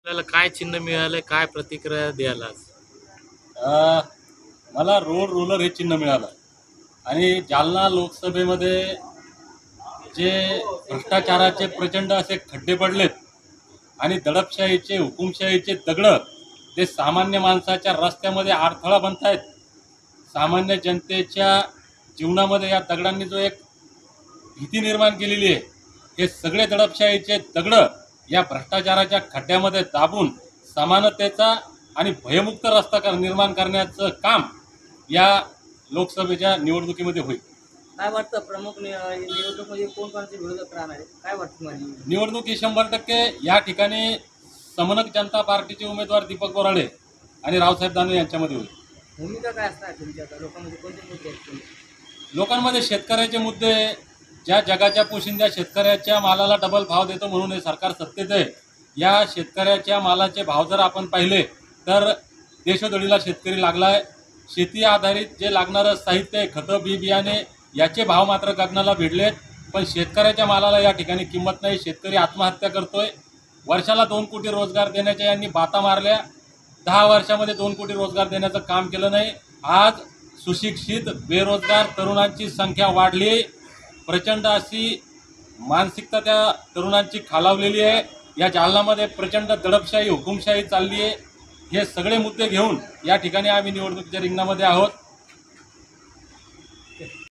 आपल्याला काय चिन्ह मिळालंय, काय प्रतिक्रिया द्याल आज? अ, मला रोड रोलर हे चिन्ह मिळालं आणि जालना लोकसभेमध्ये जे भ्रष्टाचाराचे प्रचंड असे खड्डे पडलेत आणि दडपशाहीचे हुकुमशाहीचे दगड ते सामान्य माणसाच्या रस्त्यामध्ये अडथळा बनतायत. सामान्य जनतेच्या जीवनामध्ये या दगडांनी जो एक भीती निर्माण केलेली आहे, हे सगळे दडपशाहीचे दगड या भ्रष्टाचाराच्या खड्ड्यामध्ये दाबून समानतेचा आणि भयमुक्त रस्ता निर्माण करण्याचं काम या लोकसभेच्या निवडणुकीमध्ये होईल. काय वाटतं प्रमुख निवडणूक म्हणजे कोणकोणते विरोधक राहणार आहे? काय वाटतं माझी निवडणूक ही 100% या ठिकाणी समनक जनता पार्टीचे उमेदवार दीपक बोराडे आणि रावसाहेब दानवे यांच्यामध्ये होईल. भूमिका काय असणार तुमच्या आता लोकांमध्ये कोणते मुद्दे आहेत तुमचे? लोकांमध्ये शेतकऱ्याचे मुद्दे, ज्या जगाच्या पोशिंद्या शेतकऱ्याच्या मालाला डबल भाव देतो म्हणून हे सरकार सत्तेत आहे, या शेतकऱ्याच्या मालाचे भाव जर आपण पाहिले तर देशोधडीला शेतकरी लागलाय. शेती आधारित जे लागणारं साहित्य आहे, खतं, बी बियाणे, याचे भाव मात्र गगनाला भिडलेत. पण शेतकऱ्याच्या मालाला या ठिकाणी किंमत नाही. शेतकरी आत्महत्या करतोय. वर्षाला 2 कोटी रोजगार देण्याच्या यांनी बाता मारल्या. 10 वर्षामध्ये 2 कोटी रोजगार देण्याचं काम केलं नाही. आज सुशिक्षित बेरोजगार तरुणांची संख्या वाढली. प्रचंड अशी मानसिकता त्या तरुणांची खालावलेली आहे. या जालन्यामध्ये प्रचंड दडपशाही हुकुमशाही चालली आहे. हे सगळे मुद्दे घेऊन या ठिकाणी आम्ही निवडणुकीच्या रिंगणामध्ये आहोत.